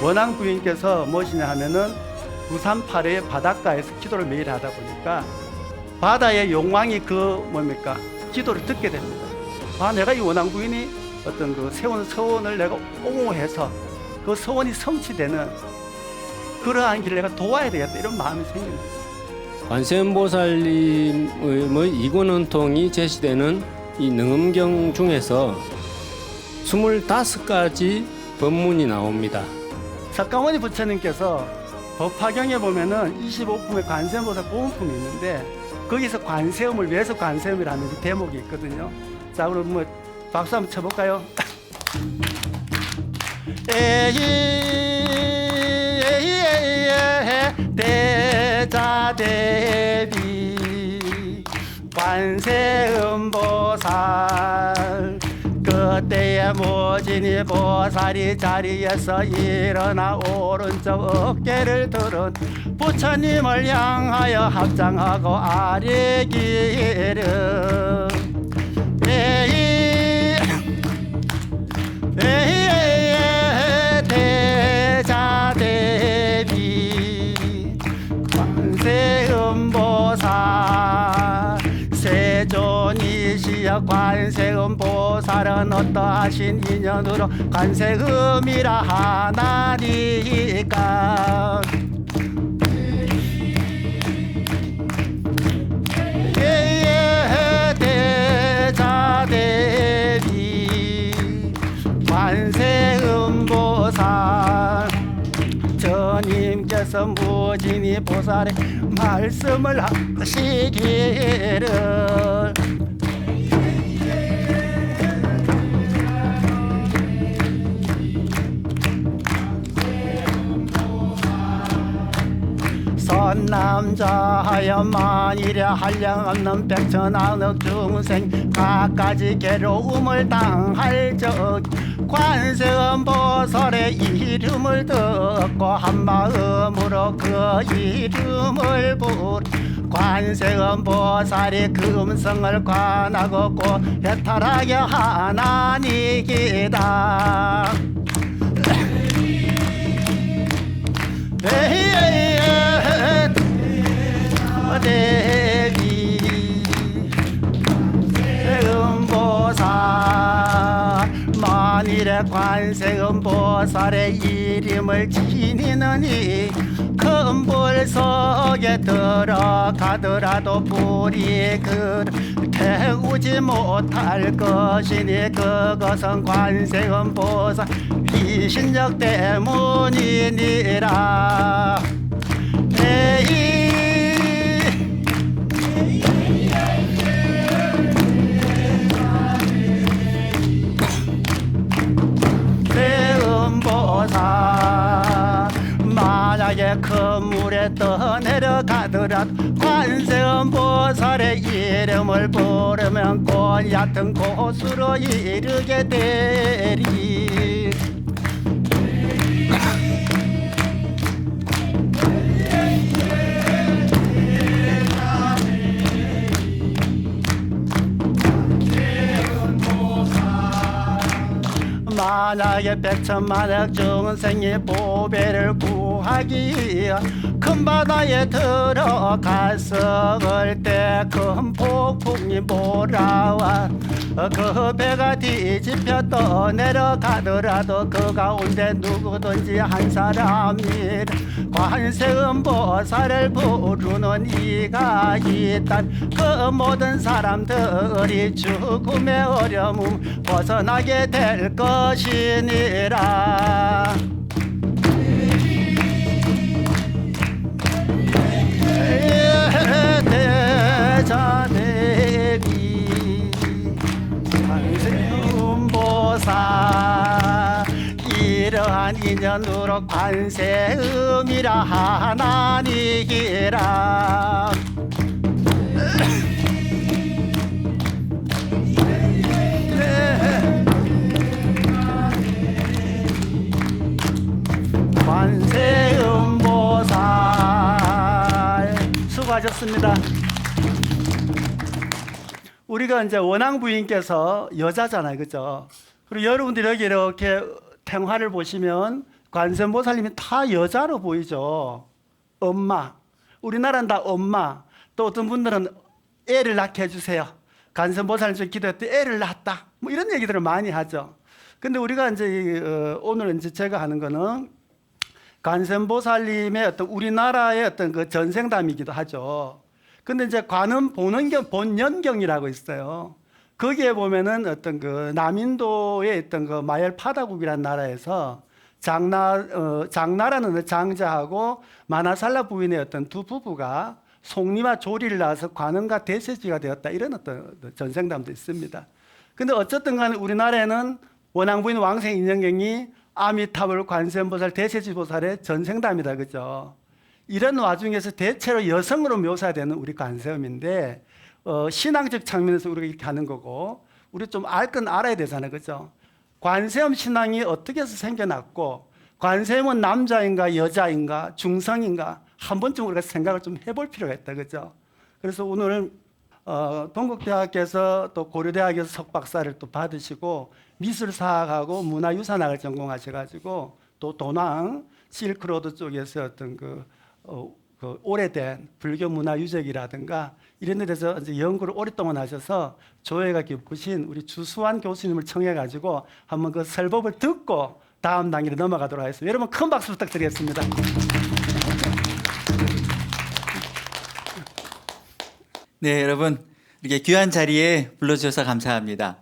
원앙 부인께서 무엇이냐 하면은 부산 파래의 바닷가에서 기도를 매일 하다 보니까 바다의 용왕이 그 뭡니까 기도를 듣게 됩니다. 아, 내가 이 원앙 부인이 어떤 그 세운 서원을 내가 옹호해서 그 서원이 성취되는 그러한 길을 내가 도와야 되겠다, 이런 마음이 생기는 거예요. 관세음보살님의 이군원통이 제시되는 이 능엄경 중에서 25가지 법문이 나옵니다. 석가모니 부처님께서 법화경에 보면은 25품의 관세음보살 보문품이 있는데 거기서 관세음을 위해서 관세음이라는 대목이 있거든요. 자, 그럼 뭐 박수 한번 쳐볼까요? 대자대비 관세음보살, 그때에 모진이 보살이 자리에서 일어나 오른쪽 어깨를 들은 부처님을 향하여 합장하고 아뢰기를 대자대비 관세음보살, 세존이시여 관세음보살은 어떠하신 인연으로 관세음이라 하나니까. 대자대비 관세음보살, 저님께서 무진이 보살의 말씀을 하시기를 선남자하여 만일에 한량없는 백천안억 중생 갖가지 괴로움을 당할 적 관세음보살의 이름을 듣고 한마음으로 그 이름을 부르 관세음보살이 그 음성을 관하고 해탈하게 하나니이다. 대비 관세음보살, 만일에 관세음보살의 이름을 지니느니 큰 불 속에 들어가더라도 불이 태우지 못할 것이니 그것은 관세음보살 이신력 때문이니라. 세음보살, 만약에 큰 물에 떠내려가더라도 관세음보살의 이름을 부르면 곧 얕은 곳으로 이르게 되리. 만약에 백천만억 중생이 보배를 구하기 위해 큰 바다에 들어갔을 때 큰 폭풍이 몰아와 그 배가 뒤집혀 떠내려가더라도 그 가운데 누구든지 한 사람이 관세음보살을 부르는 이가 있단 그 모든 사람들이 죽음의 어려움 벗어나게 될 것이니라. 대자대비 관세음보살, 이러한 인연으로 관세음이라 하나니이라. 관세음보살 수고하셨습니다. 우리가 이제 원앙 부인께서 여자잖아요, 그죠? 그리고 여러분들이 여기 이렇게 탱화를 보시면 관세음보살님이 다 여자로 보이죠. 엄마. 우리나라는 다 엄마. 또 어떤 분들은 애를 낳게 해주세요. 관세음보살님 기도할 때 애를 낳았다. 뭐 이런 얘기들을 많이 하죠. 근데 우리가 이제 오늘 이제 제가 하는 거는 관세음보살님의 어떤 우리나라의 어떤 그 전생담이기도 하죠. 근데 이제 관음 본연경이라고 있어요. 거기에 보면은 어떤 그 남인도에 있던 그 마열파다국이라는 나라에서 장나라는 장자하고 마나살라 부인의 어떤 두 부부가 송리와 조리를 낳아서 관음과 대세지가 되었다. 이런 어떤 전생담도 있습니다. 근데 어쨌든 간에 우리나라에는 원앙부인 왕생 인연경이 아미타불 관세음보살 대세지보살의 전생담이다. 그죠? 이런 와중에서 대체로 여성으로 묘사되는 우리 관세음인데 신앙적 측면에서 우리가 이렇게 하는 거고 우리 좀 알 건 알아야 되잖아요. 그죠? 관세음 신앙이 어떻게 해서 생겨났고 관세음은 남자인가 여자인가 중성인가 한 번쯤 우리가 생각을 좀 해볼 필요가 있다. 그죠? 그래서 오늘 동국대학에서 또 고려대학에서 석박사를 또 받으시고 미술사학하고 문화유산학을 전공하셔가지고 또 도낭 실크로드 쪽에서 어떤 그 오래된 불교 문화 유적이라든가 이런 데 대해서 이제 연구를 오랫동안 하셔서 조예가 깊으신 우리 주수환 교수님을 청해가지고 한번 그 설법을 듣고 다음 단계로 넘어가도록 하겠습니다. 여러분 큰 박수 부탁드리겠습니다. 네, 여러분 이렇게 귀한 자리에 불러주셔서 감사합니다.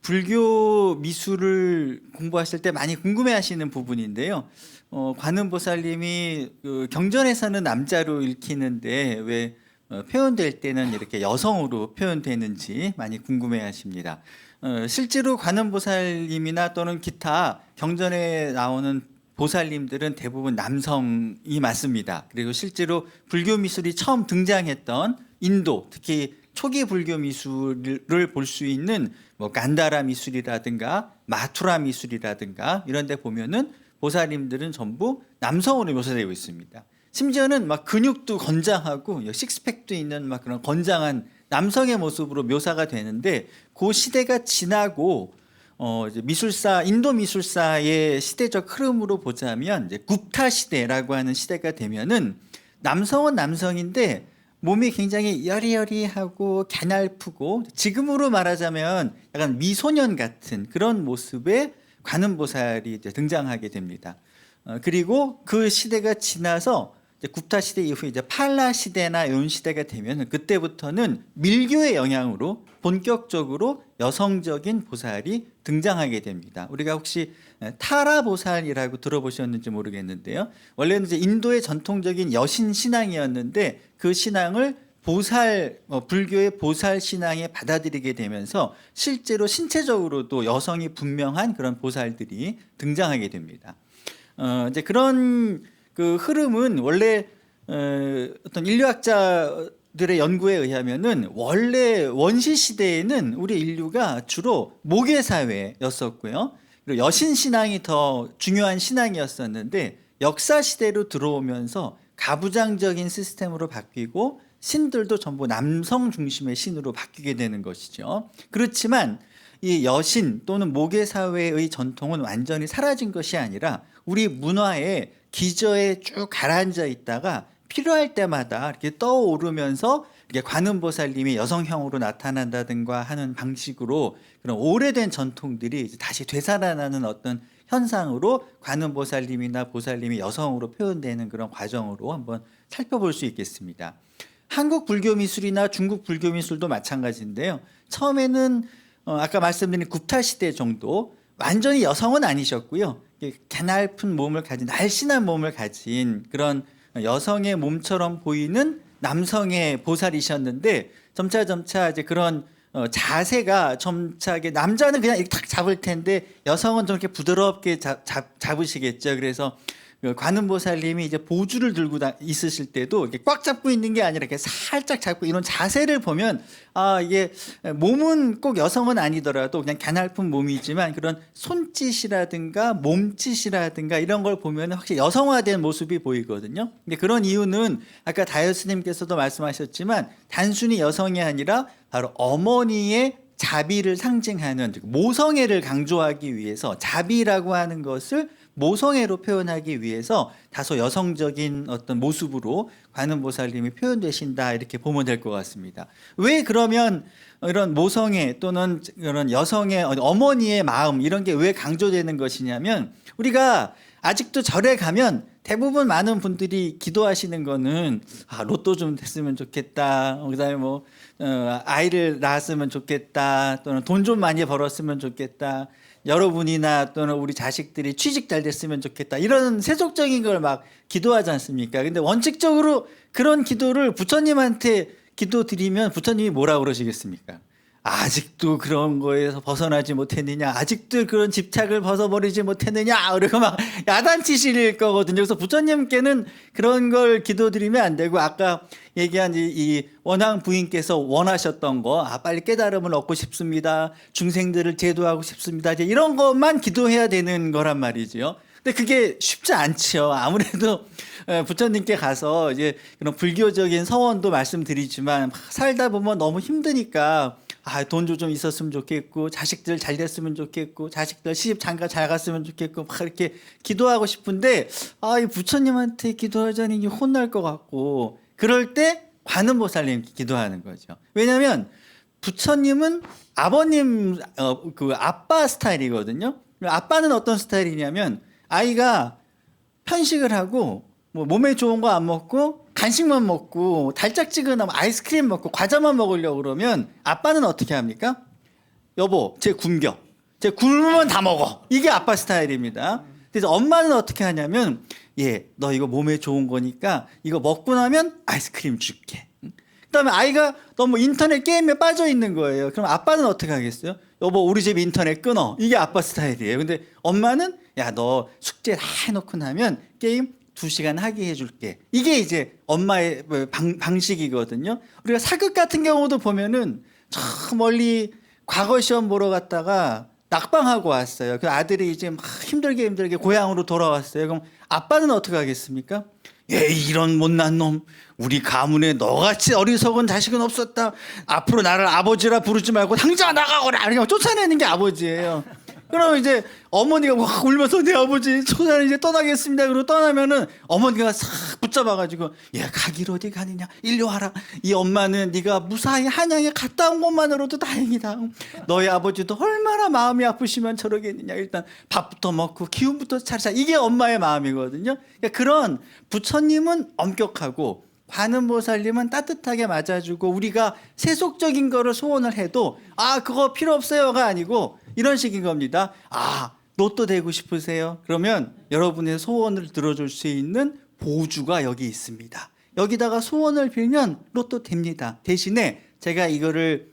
불교 미술을 공부하실 때 많이 궁금해하시는 부분인데요. 관음보살님이 그 경전에서는 남자로 읽히는데 왜 표현될 때는 이렇게 여성으로 표현되는지 많이 궁금해하십니다. 실제로 관음보살님이나 또는 기타 경전에 나오는 보살님들은 대부분 남성이 맞습니다. 그리고 실제로 불교 미술이 처음 등장했던 인도, 특히 초기 불교 미술을 볼 수 있는 뭐 간다라 미술이라든가 마투라 미술이라든가 이런 데 보면은 보살님들은 전부 남성으로 묘사되고 있습니다. 심지어는 막 근육도 건장하고 식스팩도 있는 막 그런 건장한 남성의 모습으로 묘사가 되는데 그 시대가 지나고 이제 미술사 인도 미술사의 시대적 흐름으로 보자면 이제 굽타 시대라고 하는 시대가 되면은 남성은 남성인데 몸이 굉장히 여리여리하고 가냘프고 지금으로 말하자면 약간 미소년 같은 그런 모습의 관음보살이 이제 등장하게 됩니다. 그리고 그 시대가 지나서 이제 굽타 시대 이후 이제 팔라 시대나 이런 시대가 되면 그때부터는 밀교의 영향으로 본격적으로 여성적인 보살이 등장하게 됩니다. 우리가 혹시 타라 보살이라고 들어보셨는지 모르겠는데요. 원래는 이제 인도의 전통적인 여신 신앙이었는데 그 신앙을 불교의 보살 신앙에 받아들이게 되면서 실제로 신체적으로도 여성이 분명한 그런 보살들이 등장하게 됩니다. 이제 그런 그 흐름은 원래 어떤 인류학자들의 연구에 의하면은 원래 원시 시대에는 우리 인류가 주로 모계 사회였었고요. 그리고 여신 신앙이 더 중요한 신앙이었었는데 역사 시대로 들어오면서 가부장적인 시스템으로 바뀌고 신들도 전부 남성 중심의 신으로 바뀌게 되는 것이죠. 그렇지만 이 여신 또는 모계 사회의 전통은 완전히 사라진 것이 아니라 우리 문화의 기저에 쭉 가라앉아 있다가 필요할 때마다 이렇게 떠오르면서 이렇게 관음보살님이 여성형으로 나타난다든가 하는 방식으로 그런 오래된 전통들이 이제 다시 되살아나는 어떤 현상으로 관음보살님이나 보살님이 여성으로 표현되는 그런 과정으로 한번 살펴볼 수 있겠습니다. 한국 불교 미술이나 중국 불교 미술도 마찬가지인데요. 처음에는 아까 말씀드린 굽타 시대 정도 완전히 여성은 아니셨고요. 가냘픈 몸을 가진 날씬한 몸을 가진 그런 여성의 몸처럼 보이는 남성의 보살이셨는데 점차 이제 그런 자세가 점차 남자는 그냥 이렇게 탁 잡을 텐데 여성은 좀 이렇게 부드럽게 잡으시겠죠. 그래서 관음보살님이 이제 보주를 들고 있으실 때도 이렇게 꽉 잡고 있는 게 아니라 이렇게 살짝 잡고 이런 자세를 보면 이게 몸은 꼭 여성은 아니더라도 그냥 가냘픈 몸이지만 그런 손짓이라든가 몸짓이라든가 이런 걸 보면 확실히 여성화된 모습이 보이거든요. 근데 그런 이유는 아까 다이어스님께서도 말씀하셨지만 단순히 여성이 아니라 바로 어머니의 자비를 상징하는 모성애를 강조하기 위해서 자비라고 하는 것을 모성애로 표현하기 위해서 다소 여성적인 어떤 모습으로 관음보살님이 표현되신다 이렇게 보면 될 것 같습니다. 왜 그러면 이런 모성애 또는 이런 여성의 어머니의 마음 이런 게 왜 강조되는 것이냐면 우리가 아직도 절에 가면 대부분 많은 분들이 기도하시는 거는 로또 좀 됐으면 좋겠다. 그다음에 뭐 아이를 낳았으면 좋겠다. 또는 돈 좀 많이 벌었으면 좋겠다. 여러분이나 또는 우리 자식들이 취직 잘 됐으면 좋겠다. 이런 세속적인 걸 막 기도하지 않습니까? 근데 원칙적으로 그런 기도를 부처님한테 기도 드리면 부처님이 뭐라고 그러시겠습니까? 아직도 그런 거에서 벗어나지 못했느냐, 아직도 그런 집착을 벗어버리지 못했느냐, 그리고 막 야단치실 거거든요. 그래서 부처님께는 그런 걸 기도드리면 안 되고, 아까 얘기한 이 원황 부인께서 원하셨던 거, 빨리 깨달음을 얻고 싶습니다, 중생들을 제도하고 싶습니다, 이제 이런 것만 기도해야 되는 거란 말이죠. 근데 그게 쉽지 않죠. 아무래도 부처님께 가서 이제 그런 불교적인 서원도 말씀드리지만 살다 보면 너무 힘드니까 돈도 좀 있었으면 좋겠고, 자식들 잘 됐으면 좋겠고, 자식들 시집 장가 잘 갔으면 좋겠고, 막 이렇게 기도하고 싶은데, 이 부처님한테 기도하자니 이게 혼날 것 같고, 그럴 때 관음보살님 기도하는 거죠. 왜냐하면 부처님은 아버님, 그 아빠 스타일이거든요. 아빠는 어떤 스타일이냐면, 아이가 편식을 하고, 뭐 몸에 좋은 거 안 먹고 간식만 먹고 달짝지근한 아이스크림 먹고 과자만 먹으려고 그러면 아빠는 어떻게 합니까? 여보, 쟤 굶겨. 쟤 굶으면 다 먹어. 이게 아빠 스타일입니다. 그래서 엄마는 어떻게 하냐면, 너 이거 몸에 좋은 거니까 이거 먹고 나면 아이스크림 줄게. 그다음에 아이가 너무 인터넷 게임에 빠져 있는 거예요. 그럼 아빠는 어떻게 하겠어요? 여보, 우리 집 인터넷 끊어. 이게 아빠 스타일이에요. 근데 엄마는 너 숙제 다 해놓고 나면 게임 2시간 하게 해줄게. 이게 이제 엄마의 방식이거든요. 우리가 사극 같은 경우도 보면은 저 멀리 과거 시험 보러 갔다가 낙방하고 왔어요. 그 아들이 이제 막 힘들게 고향으로 돌아왔어요. 그럼 아빠는 어떻게 하겠습니까? 이런 못난 놈. 우리 가문에 너같이 어리석은 자식은 없었다. 앞으로 나를 아버지라 부르지 말고 당장 나가거라. 그냥 쫓아내는 게 아버지예요. 그럼 이제 어머니가 막 울면서 내 아버지 초사는 이제 떠나겠습니다. 그러고 떠나면은 어머니가 싹 붙잡아가지고 가기로 어디 가느냐, 일로 와라. 이 엄마는 네가 무사히 한양에 갔다 온 것만으로도 다행이다. 너희 아버지도 얼마나 마음이 아프시면 저러겠느냐. 일단 밥부터 먹고 기운부터 차리자. 이게 엄마의 마음이거든요. 그러니까 그런 부처님은 엄격하고 관음보살님은 따뜻하게 맞아주고, 우리가 세속적인 거를 소원을 해도 그거 필요 없어요가 아니고 이런 식인 겁니다. 로또 되고 싶으세요? 그러면 여러분의 소원을 들어줄 수 있는 보주가 여기 있습니다. 여기다가 소원을 빌면 로또 됩니다. 대신에 제가 이거를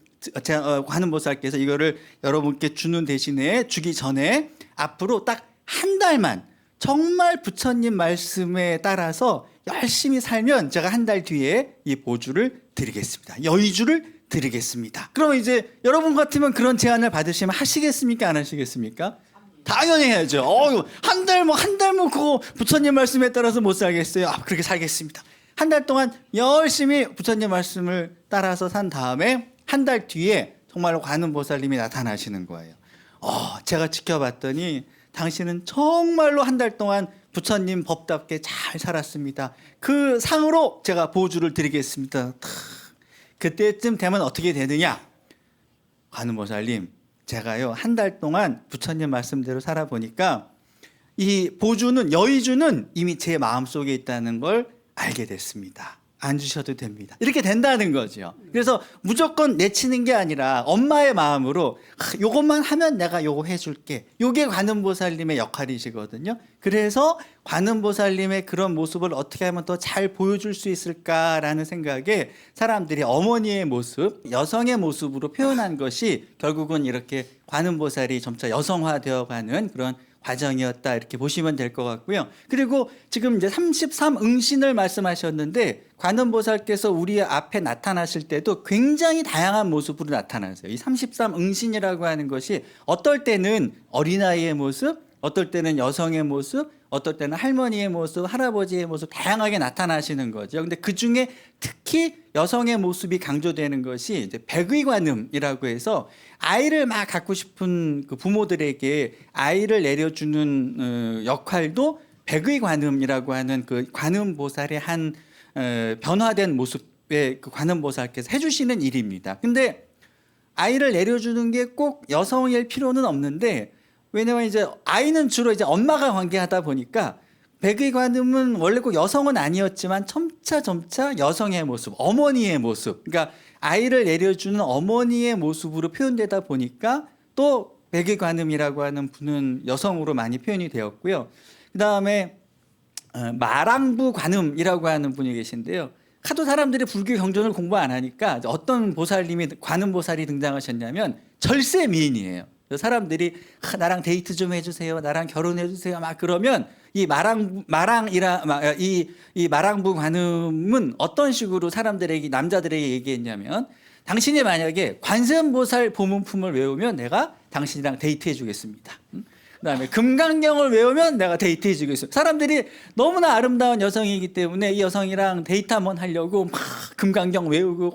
관음보살께서 이거를 여러분께 주는 대신에 주기 전에 앞으로 딱 한 달만 정말 부처님 말씀에 따라서 열심히 살면 제가 한 달 뒤에 이 보주를 드리겠습니다. 여의주를 드리겠습니다. 그러면 이제 여러분 같으면 그런 제안을 받으시면 하시겠습니까? 안 하시겠습니까? 당연히 해야죠. 한 달 그거 부처님 말씀에 따라서 못 살겠어요. 그렇게 살겠습니다. 한 달 동안 열심히 부처님 말씀을 따라서 산 다음에 한 달 뒤에 정말로 관음보살님이 나타나시는 거예요. 제가 지켜봤더니 당신은 정말로 한 달 동안 부처님 법답게 잘 살았습니다. 그 상으로 제가 보주를 드리겠습니다. 그때쯤 되면 어떻게 되느냐? 관음보살님, 제가요 한 달 동안 부처님 말씀대로 살아보니까 이 보주는, 여의주는 이미 제 마음속에 있다는 걸 알게 됐습니다. 안 주셔도 됩니다. 이렇게 된다는 거죠. 그래서 무조건 내치는 게 아니라 엄마의 마음으로 요것만 하면 내가 요거 해줄게. 요게 관음보살님의 역할이시거든요. 그래서 관음보살님의 그런 모습을 어떻게 하면 더 잘 보여줄 수 있을까라는 생각에 사람들이 어머니의 모습, 여성의 모습으로 표현한 것이 결국은 이렇게 관음보살이 점차 여성화되어가는 그런 과정이었다, 이렇게 보시면 될 것 같고요. 그리고 지금 이제 33응신을 말씀하셨는데, 관음보살께서 우리 앞에 나타나실 때도 굉장히 다양한 모습으로 나타나세요. 이 33응신이라고 하는 것이 어떨 때는 어린아이의 모습, 어떨 때는 여성의 모습, 어떨 때는 할머니의 모습, 할아버지의 모습 다양하게 나타나시는 거죠. 근데 그 중에 특히 여성의 모습이 강조되는 것이 이제 백의관음이라고 해서 아이를 막 갖고 싶은 그 부모들에게 아이를 내려주는 역할도 백의관음이라고 하는 그 관음보살의 한 변화된 모습의 그 관음보살께서 해주시는 일입니다. 근데 아이를 내려주는 게 꼭 여성일 필요는 없는데, 왜냐면 이제 아이는 주로 이제 엄마가 관계하다 보니까 백의관음은 원래 꼭 여성은 아니었지만 점차 여성의 모습, 어머니의 모습, 그러니까 아이를 내려주는 어머니의 모습으로 표현되다 보니까 또 백의관음이라고 하는 분은 여성으로 많이 표현이 되었고요. 그 다음에 마랑부 관음이라고 하는 분이 계신데요. 하도 사람들이 불교 경전을 공부 안 하니까 어떤 보살님이 관음보살이 등장하셨냐면 절세 미인이에요. 사람들이 나랑 데이트 좀 해주세요, 나랑 결혼해 주세요 막 그러면 이 마랑부 관음은 어떤 식으로 사람들에게, 남자들에게 얘기했냐면, 당신이 만약에 관세음보살 보문품을 외우면 내가 당신이랑 데이트해 주겠습니다. 그다음에 금강경을 외우면 내가 데이트해 주겠습니다. 사람들이 너무나 아름다운 여성이기 때문에 이 여성이랑 데이트 한번 하려고 막 금강경 외우고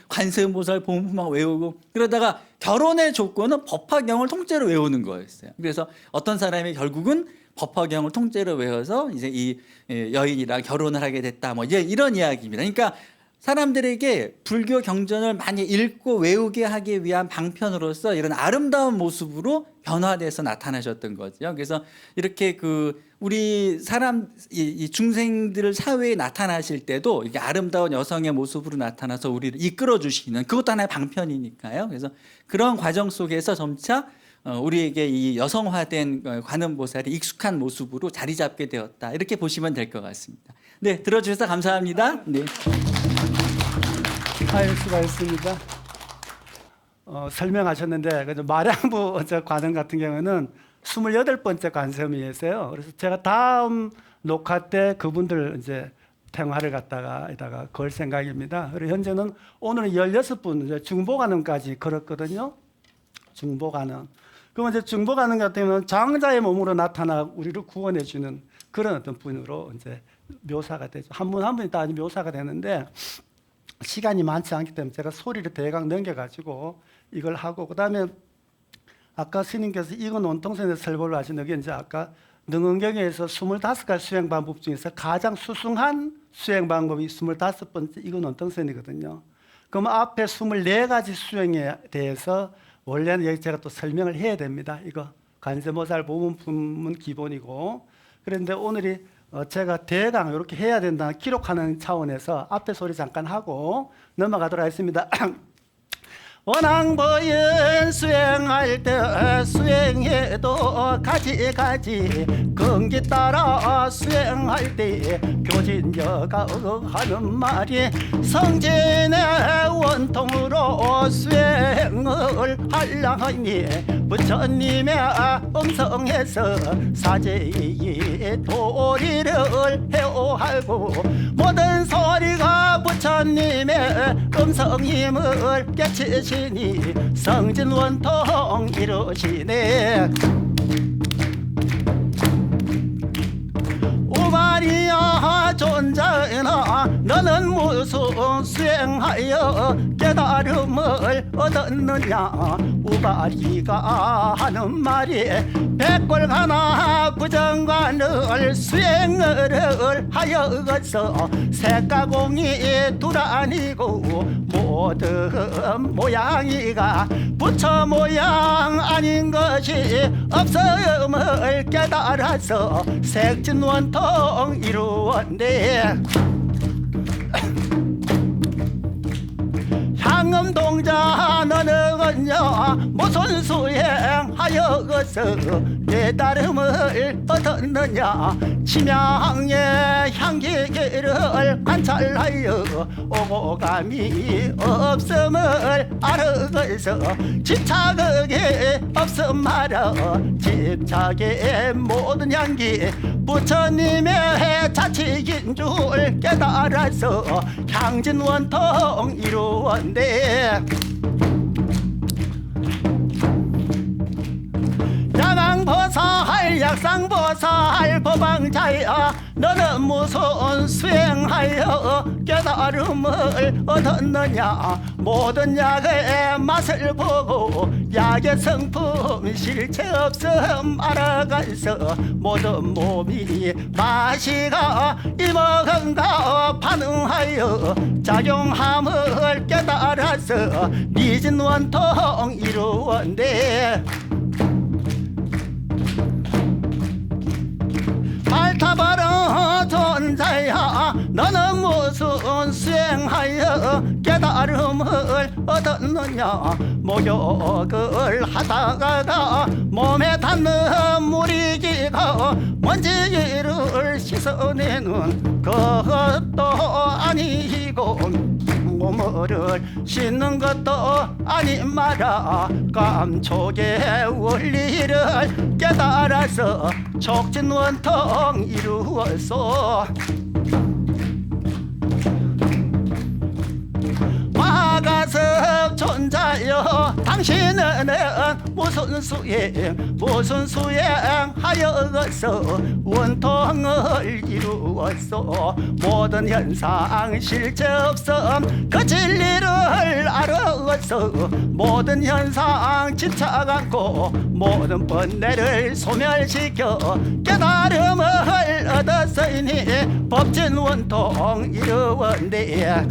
관세음보살 보문품만 외우고, 그러다가 결혼의 조건은 법화경을 통째로 외우는 거였어요. 그래서 어떤 사람이 결국은 법화경을 통째로 외워서 이제 이 여인이랑 결혼을 하게 됐다, 뭐 이런 이야기입니다. 그러니까 사람들에게 불교 경전을 많이 읽고 외우게 하기 위한 방편으로서 이런 아름다운 모습으로 변화돼서 나타나셨던 거죠. 그래서 이렇게 그 우리 사람 이 중생들 사회에 나타나실 때도 이게 아름다운 여성의 모습으로 나타나서 우리를 이끌어 주시는, 그것도 하나의 방편이니까요. 그래서 그런 과정 속에서 점차 우리에게 이 여성화된 관음보살이 익숙한 모습으로 자리 잡게 되었다, 이렇게 보시면 될 것 같습니다. 네, 들어주셔서 감사합니다. 네. 수고하셨습니다. 설명하셨는데 그래서 마량부 관음 같은 경우는 28번째 관세음이었어요. 그래서 제가 다음 녹화 때 그분들 이제 생활을 갖다가 걸 생각입니다. 그리고 현재는 오늘은 16분 중보관음까지 걸었거든요. 중보관음. 그러면 이제 중보관음 같은 경우는 장자의 몸으로 나타나 우리를 구원해 주는 그런 어떤 분으로 이제 묘사가 되죠. 한 분 한 분이 다 묘사가 되는데 시간이 많지 않기 때문에 제가 소리를 대강 넘겨가지고 이걸 하고, 그다음에 아까 스님께서 이건 원통선에서 설법을 하신 게 이제 아까 능언경에서 25가지 수행 방법 중에서 가장 수승한 수행 방법이 25번째 이건 원통선이거든요. 그럼 앞에 24가지 수행에 대해서 원래는 여기 제가 또 설명을 해야 됩니다. 이거 관세모살 보문품은 기본이고, 그런데 오늘이 제가 대강 이렇게 해야 된다는 기록하는 차원에서 앞에 소리 잠깐 하고 넘어가도록 하겠습니다. 원앙보연 수행할 때 수행해도 가지 근기 따라 수행할 때 교진여가 하는 말이 성진의 원통으로 수행을 하려니 부처님의 음성에서 사제의 도리를 해오하고 모든 소리가 부처님의 음성임을 깨치시니 성진원통 이루시네. 오마리야 존자나 너는 무슨 수행하여 깨달음을 얻었느냐. 우바리가 하는 말이 백골 하나 부정관을 수행을 하여서 색가공이 둘 아니고 모든 모양이가 부처 모양 아닌 것이 없음을 깨달아서 색진원통 이루었네. 향음동자 너는요 무슨 수행하여서 깨달음을 얻었느냐. 심양의 향기를 관찰하여 오감이 없음을 알아서 집착이 없음 말아. 집착의 모든 향기 부처님의 자치인 줄 깨달아서 향진원통 이루었네. 야망보살 약상보살 법왕자야 너는 무슨 수행하여 깨달음을 얻었느냐 모든 약의 맛을 보고 약의 성품 실체 없음 알아가서 모든 몸이 맛이가 이먹은가 반응하여 작용함을 깨달아서 미진 원통 이루었네 발타바른 존자야 너는 무슨 수행하여 깨달음을 얻었느냐 목욕을 하다가 몸에 닿는 물이기가 먼지를 씻어내는 것도 아니고 몸을 씻는 것도 아닌 말아 감촉의 원리를 깨달아서 촉진원통 이루었소 마가섭 존자여 당신은 무슨 수행하여서 원통을 이루었소 모든 현상 실체 없음 그 진리를 알아서 모든 현상 집착 않고 모든 번뇌를 소멸시켜 깨달음을 얻었으니 법진 원통 이루었네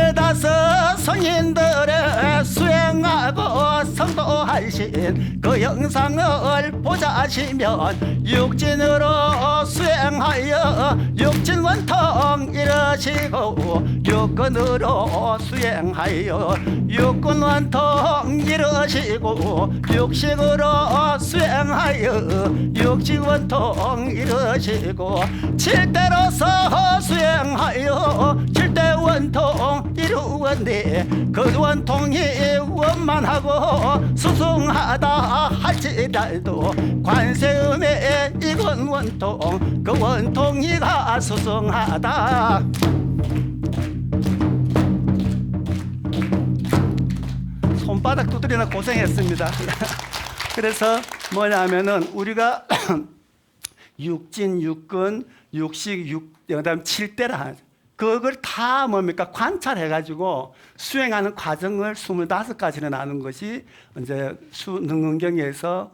25 성인들의 수행하고 성도하신 그 영상을 보자시면 육진으로 수행하여 육진원통 이루시고 육근으로 수행하여 육근원통 이루시고 육식으로 수행하여 육식원통 이루시고 칠대로서 수행하여 칠대원통 이루었네 그 원통이 원만하고 수승하다 할지라도 관세음의 이건 원통 그 원통이가 수승하다 손바닥 두드리나 고생했습니다 그래서 뭐냐면은 우리가 육진, 육근, 육식, 그다음 칠대라 그걸 다 뭡니까 관찰해가지고 수행하는 과정을 25가지를 아는 것이 이제 능은경에서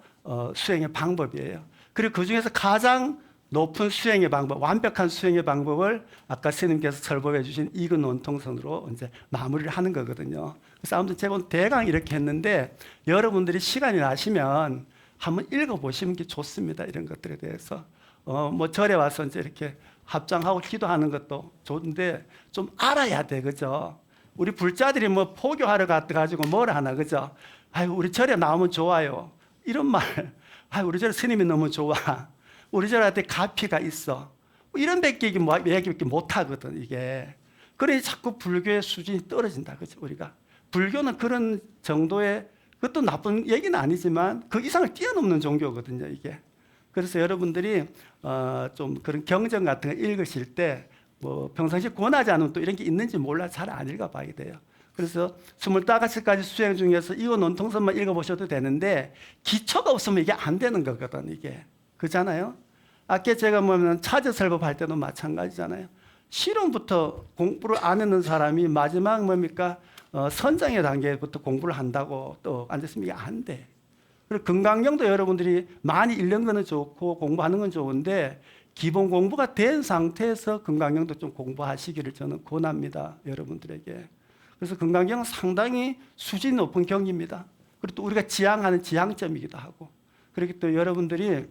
수행의 방법이에요. 그리고 그 중에서 가장 높은 수행의 방법, 완벽한 수행의 방법을 아까 스님께서 설법해 주신 이근 원통선으로 이제 마무리를 하는 거거든요. 그래서 아무튼 제가 대강 이렇게 했는데 여러분들이 시간이 나시면 한번 읽어보시는 게 좋습니다. 이런 것들에 대해서 뭐 절에 와서 이제 이렇게 합장하고 기도하는 것도 좋은데 좀 알아야 돼, 그죠? 우리 불자들이 뭐 포교하러 가가지고 뭘 하나, 그죠? 아유, 우리 절에 나오면 좋아요. 이런 말, 아유, 우리 절에 스님이 너무 좋아. 우리 절한테 가피가 있어. 이런 밖에 얘기밖에 못 하거든, 이게. 그러니 자꾸 불교의 수준이 떨어진다, 그죠? 우리가. 불교는 그런 정도의, 그것도 나쁜 얘기는 아니지만 그 이상을 뛰어넘는 종교거든요, 이게. 그래서 여러분들이 좀 그런 경전 같은 거 읽으실 때 뭐 평상시 권하지 않으면 또 이런 게 있는지 몰라 잘 안 읽어봐야 돼요. 그래서 25가지 수행 중에서 이거 논통선만 읽어보셔도 되는데 기초가 없으면 이게 안 되는 거거든 이게. 그렇잖아요. 아까 제가 뭐냐면 차저설법할 때도 마찬가지잖아요. 실험부터 공부를 안 했는 사람이 마지막 뭡니까 선정의 단계부터 공부를 한다고 또 앉았으면 이게 안 돼. 그리고 건강경도 여러분들이 많이 읽는 거는 좋고 공부하는 건 좋은데 기본 공부가 된 상태에서 건강경도 좀 공부하시기를 저는 권합니다. 여러분들에게. 그래서 건강경은 상당히 수준 높은 경입니다. 그리고 또 우리가 지향하는 지향점이기도 하고. 그렇기 또 여러분들이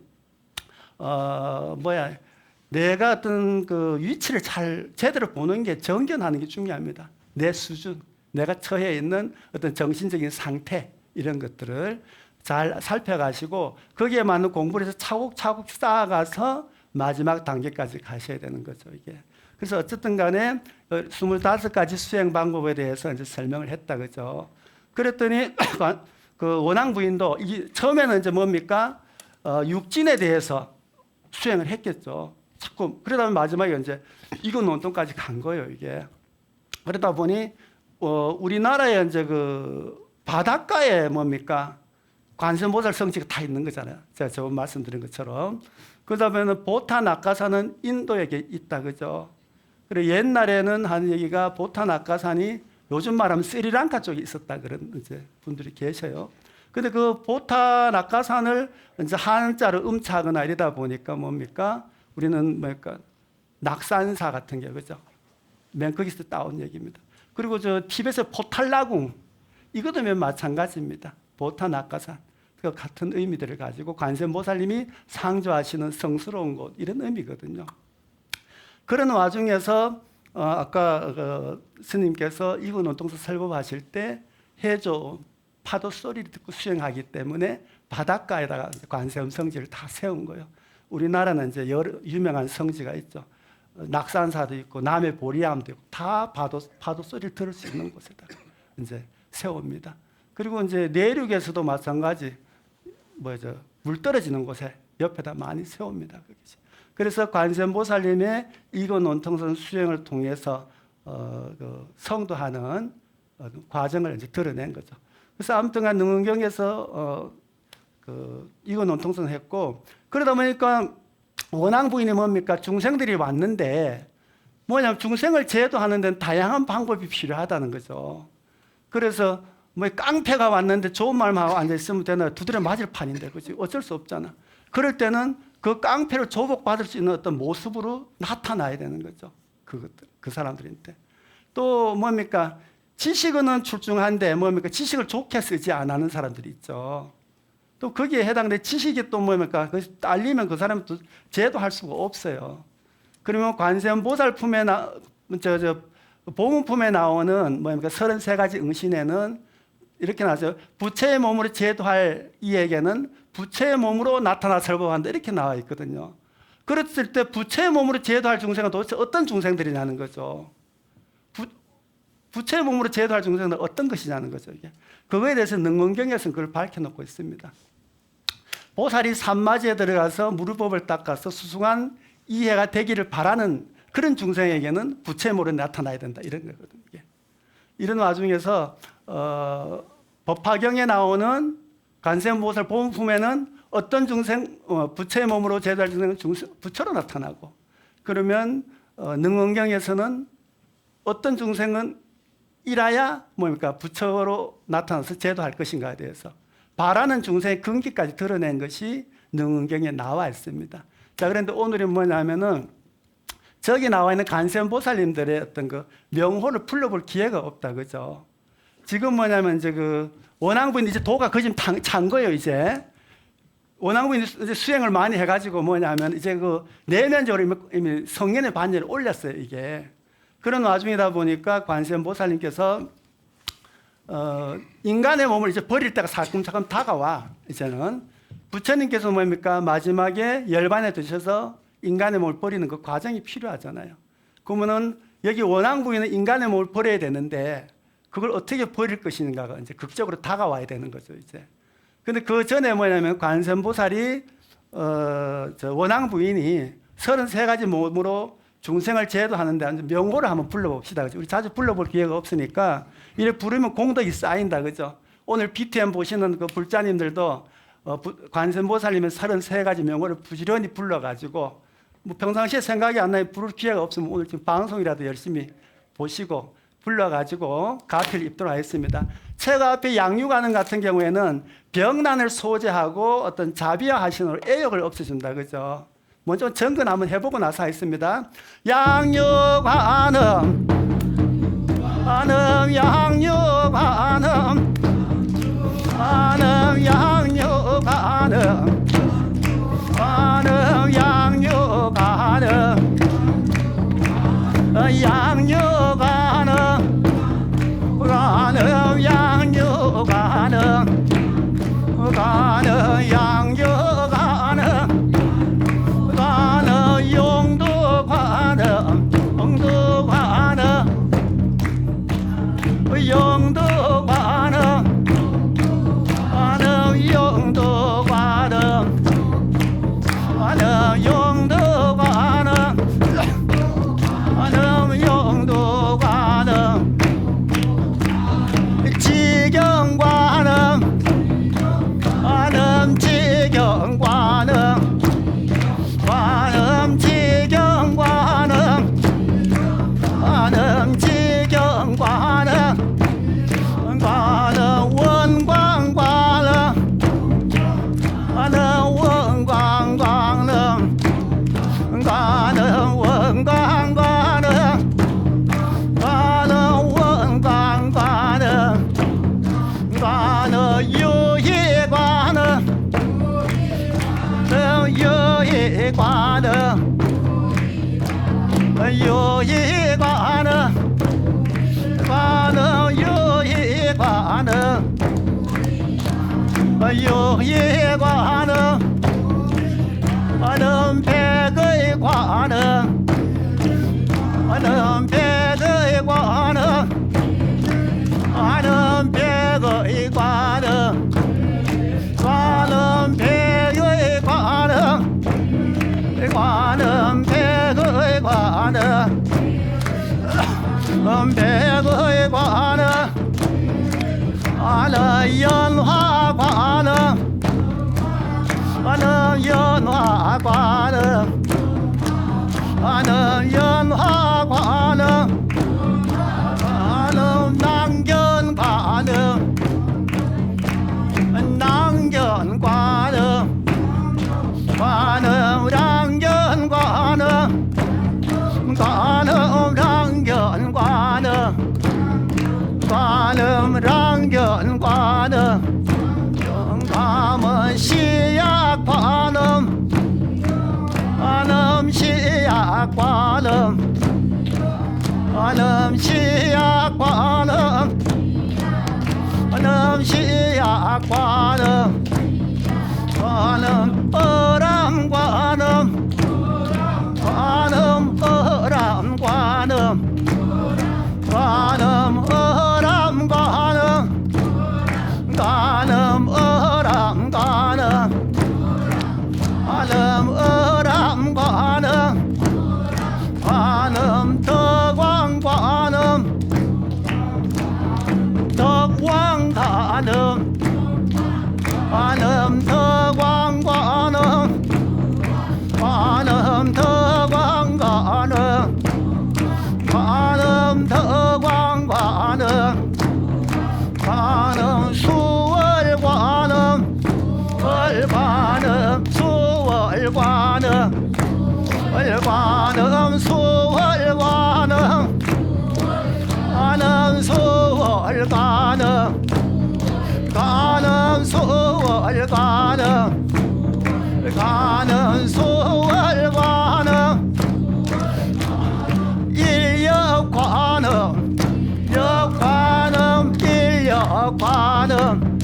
내가 어떤 그 위치를 잘 제대로 보는 게 정견하는 게 중요합니다. 내 수준, 내가 처해 있는 어떤 정신적인 상태 이런 것들을 잘 살펴가시고 거기에 맞는 공부를 해서 차곡차곡 쌓아가서 마지막 단계까지 가셔야 되는 거죠, 이게. 그래서 어쨌든 간에 25가지 수행 방법에 대해서 이제 설명을 했다, 그죠. 그랬더니 그 원앙 부인도 처음에는 이제 뭡니까? 육진에 대해서 수행을 했겠죠. 자꾸 그러다 마지막에 이제 이건 논통까지 간 거예요, 이게. 그러다 보니 우리나라에 이제 그 바닷가에 뭡니까? 관세음보살 성지가 다 있는 거잖아요. 제가 저번 말씀드린 것처럼. 그다음에는 보타 낙가산은 인도에 있다, 그죠? 그리고 옛날에는 한 얘기가 보타 낙가산이 요즘 말하면 스리랑카 쪽에 있었다 그런 이제 분들이 계셔요. 근데 그 보타 낙가산을 이제 한자로 음차하거나 이러다 보니까 뭡니까? 우리는 뭡니까? 낙산사 같은 게, 그죠? 맨 거기서 따온 얘기입니다. 그리고 저 티벳의 포탈라궁, 이것도 마찬가지입니다. 보타 낙가산. 그 같은 의미들을 가지고 관세음보살님이 상주하시는 성스러운 곳, 이런 의미거든요. 그런 와중에서 아까 스님께서 이구논통서 설법하실 때 해조 파도 소리를 듣고 수행하기 때문에 바닷가에다가 관세음 성지를 다 세운 거예요. 우리나라는 이제 여러 유명한 성지가 있죠. 낙산사도 있고 남해 보리암도 있고 다 파도 소리를 들을 수 있는 곳에다가 이제 세웁니다. 그리고 이제 내륙에서도 마찬가지 물 떨어지는 곳에 옆에다 많이 세웁니다. 그래서 관세음보살님의 이구논통선 수행을 통해서 성도하는 과정을 이제 드러낸 거죠. 그래서 아무튼간 능은경에서 이구논통선을 했고, 그러다 보니까 원앙 부인이 뭡니까? 중생들이 왔는데 뭐냐면 중생을 제도하는 데는 다양한 방법이 필요하다는 거죠. 그래서 깡패가 왔는데 좋은 말만 하고 앉아있으면 되나? 두드려 맞을 판인데, 그렇지? 어쩔 수 없잖아. 그럴 때는 그 깡패를 조복받을 수 있는 어떤 모습으로 나타나야 되는 거죠. 그 사람들인데. 또 뭡니까? 지식은 출중한데 뭡니까? 지식을 좋게 쓰지 않는 사람들이 있죠. 또 거기에 해당된 지식이 또 뭡니까? 딸리면 그 사람은 또 제도할 수가 없어요. 그러면 관세음보살 품에 보문품에 나오는 뭡니까? 33가지 응신에는 이렇게 나와서 부처의 몸으로 제도할 이에게는 부처의 몸으로 나타나 설법한다, 이렇게 나와 있거든요. 그랬을 때 부처의 몸으로 제도할 중생은 도대체 어떤 중생들이냐는 거죠. 부처의 몸으로 제도할 중생은 어떤 것이냐는 거죠. 이게. 그거에 대해서 능언경에서는 그걸 밝혀놓고 있습니다. 보살이 산마지에 들어가서 무릎법을 닦아서 수승한 이해가 되기를 바라는 그런 중생에게는 부처의 몸으로 나타나야 된다, 이런 거거든요. 이게. 이런 와중에서 법화경에 나오는 관세음보살 보문품에는 어떤 중생, 부처의 몸으로 제도할 중생은 부처로 나타나고, 그러면 능언경에서는 어떤 중생은 이라야 뭡니까? 부처로 나타나서 제도할 것인가에 대해서 바라는 중생의 근기까지 드러낸 것이 능언경에 나와 있습니다. 자, 그런데 오늘은 뭐냐면은 저기 나와 있는 관세음보살님들의 어떤 그 명호를 풀러볼 기회가 없다, 그죠? 지금 뭐냐면 이제 원앙부인 이제 도가 거짓 찬 거예요, 이제. 원앙부인 이제 수행을 많이 해가지고 뭐냐면 이제 내면적으로 이미 성년의 반열을 올렸어요, 이게. 그런 와중이다 보니까 관세음보살님께서 인간의 몸을 이제 버릴 때가 살금살금 다가와. 이제는 부처님께서 뭡니까? 마지막에 열반에 드셔서 인간의 몸을 버리는 그 과정이 필요하잖아요. 그러면은 여기 원앙부인은 인간의 몸을 버려야 되는데 그걸 어떻게 버릴 것인가가 이제 극적으로 다가와야 되는 거죠, 이제. 근데 그 전에 뭐냐면 관세음보살이 원앙부인이 33가지 몸으로 중생을 제도하는데 명호를 한번 불러봅시다. 우리 자주 불러볼 기회가 없으니까 이렇게 부르면 공덕이 쌓인다, 그죠? 오늘 BTM 보시는 그 불자님들도 관세음보살님의 33가지 명호를 부지런히 불러가지고 평상시에 생각이 안 나요. 부를 기회가 없으면 오늘 지금 방송이라도 열심히 보시고 불러가지고 가피를 입도록 하겠습니다. 제가 앞에 양육하는 같은 경우에는 병난을 소재하고 어떤 자비와 하신으로 애욕을 없애준다, 그죠? 먼저 정근 한번 해보고 나서 하겠습니다. 양육하는 양육하는 양육하는 지경과 유희관음 유희관음 관음 유희관음 유희관음 관음 백의 관음 관음 백의 관음 관음 백의 관음 관음 백의 관음 관음 백의 관음 백의 관음 관음 연화 관음 관음 연화 관음 관음 연화 관음 관음 낭견 관음 낭견 관음 관음 랑견 관음 관음 랑견 관음 관음 랑견 관음 영감은 시약 관음 관음 시약 관음 관음 시약 관음 관음 시약 관음 관음 어람 관음 관음 어람 관음 관음 어람 관음 관음 어람 관음 관음 어람 관음 관음 덕왕 관음 덕왕 관음 관음 덕왕 관음 관음 덕왕 관음 관음 덕왕 관음 관음 수월 관음 월 관음 수월 관음 월 관음 수월 관음 관음 수월 관음 관음 수월 관음 관음 수월 관음 인력 관음 역 관음 인력 관음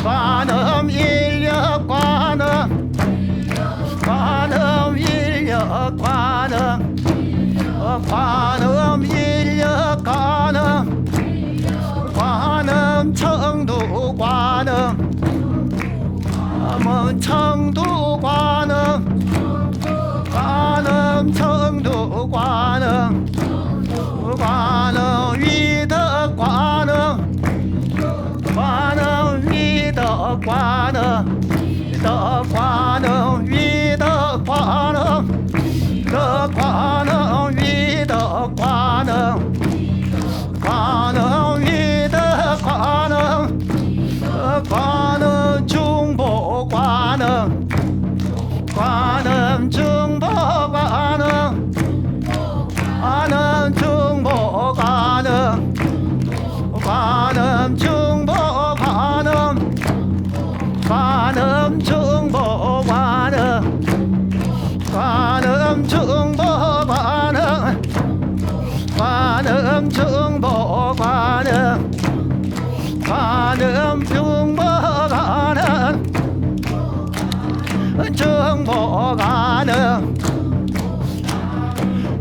관음 인력 관음 관음 인력 관음 관음 인력 관음 관음 청두 관음 청두 관음 관음 청두 관음 관음 위덕 관음 관음 위덕 관음 덕 관음 위덕 관음 덕 관음 위덕 관음 관음 위덕 관음 관음 중보 관음 관음 중보 관음 관음 중보 관음 관음 중보 관음 관음 중보 관음 관음 중보 관음 관음 중보 관음 관음 중보 관음 중보 관음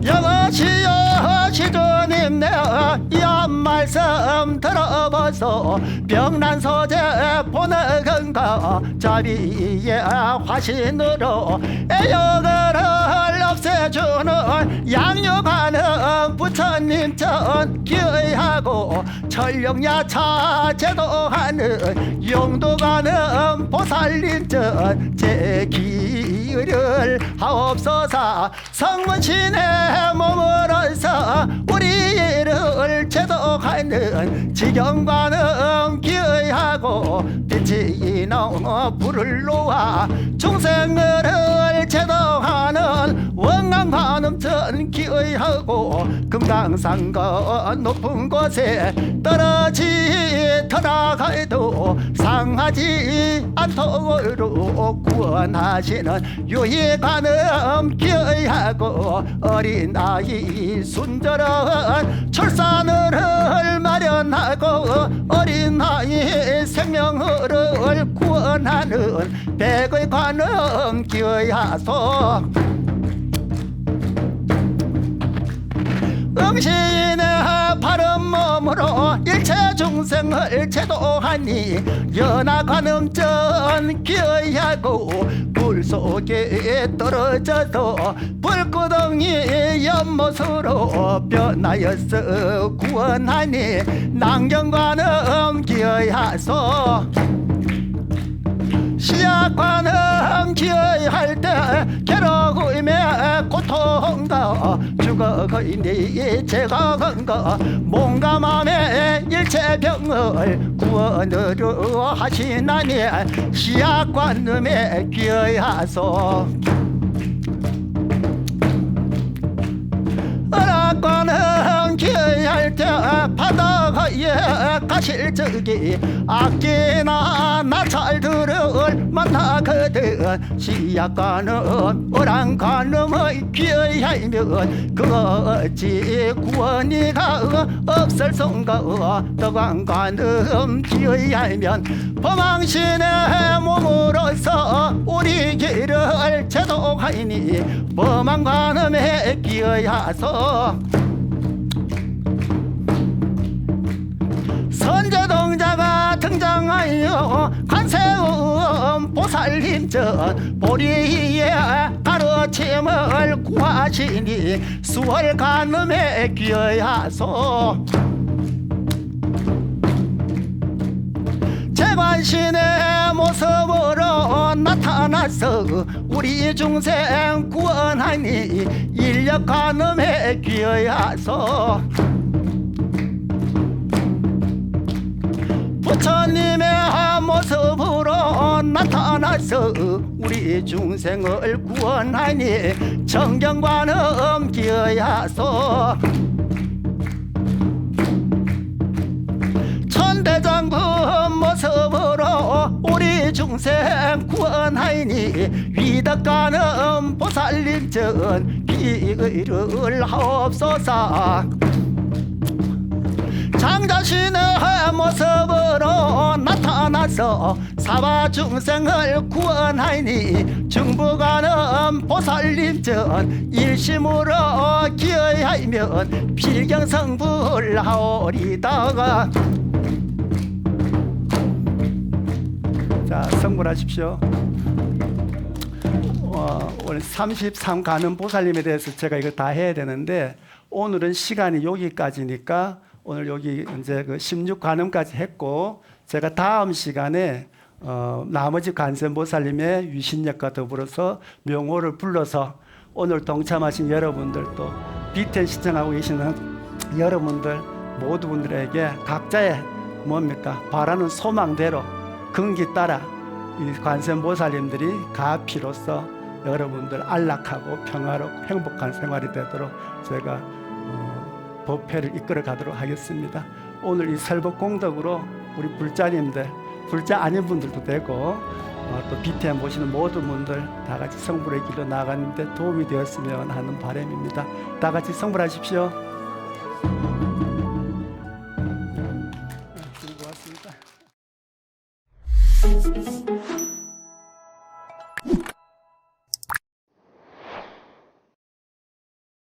여보시여 시주님 내가 이 말씀 들어보소 병난 소재 보는 건가 자비의 화신으로 애욕을 없애주는 양육하는 부처님 전 기의하고 천령야차 제도하는 용도가는 보살님 전 제기를 하옵소서 성문신에 머물러서 우리를 제도하는 지경관은 기의하고 빛이 나오며 불을 놓아 중생을 제도하는 원광관음 전 기의하고 금강산거 높은 곳에 떨어지더라가도 상하지 않도록 구원 구원하시는 유희관음 기하고 어린아이 순절은 출산을 마련하고 어린아이 생명을 구원하는 백의 관음 기하소 응신의 바른 몸으로 일체 중생을 제도하니 연하관음전 기어하고 불 속에 떨어져도 불구덩이 연못으로 변하였어 구원하니 난경관음 기어하소 시약관은 기어할 때 괴로움에 고통과 죽어거니 제거건가 몸과 맘의 일체병을 구원으로 하시나니 시약관음에 기어하소 은하관은 기어할 때 바다에 가실 적이 악기나 나찰들을 만나거든 시약관은 어랑관음의 기어하면 그 어찌 구원이가 없을 성가 덕왕관음 기어하면 범왕신의 몸으로서 우리 길을 제도하니 범왕관음에 기어하소 선제동자가 등장하여 관세음 보살님전 보리의 가르침을 구하시니 수월관음에 기어하소 재관신의 모습으로 나타나서 우리 중생 구원하니 인력관음에 기어하소 부처님의 모습으로 나타나서 우리 중생을 구원하니 정경관음 기어하소 천대장군 모습으로 우리 중생 구원하니 위덕관음 보살님전 비의를 하옵소서 장자신의 모습으로 나타나서 사바 중생을 구원하니 중부관음 보살님전 일심으로 기어하면 필경성불하오리다가 자 성불하십시오. 오늘 33관음 보살님에 대해서 제가 이거 다 해야 되는데 오늘은 시간이 여기까지니까 오늘 여기 이제 그 16관음까지 했고 제가 다음 시간에 나머지 관세음보살님의 유신력과 더불어서 명호를 불러서 오늘 동참하신 여러분들 또 비텐 시청하고 계시는 여러분들 모두 분들에게 각자의 뭡니까 바라는 소망대로 근기 따라 이 관세음보살님들이 가피로서 여러분들 안락하고 평화롭고 행복한 생활이 되도록 제가 법회를 이끌어 가도록 하겠습니다. 오늘 이 설법공덕으로 우리 불자님들, 불자 아닌 분들도 되고 또 BTM 보시는 모든 분들 다 같이 성불의 길로 나가는데 도움이 되었으면 하는 바람입니다. 다 같이 성불하십시오. 고맙습니다.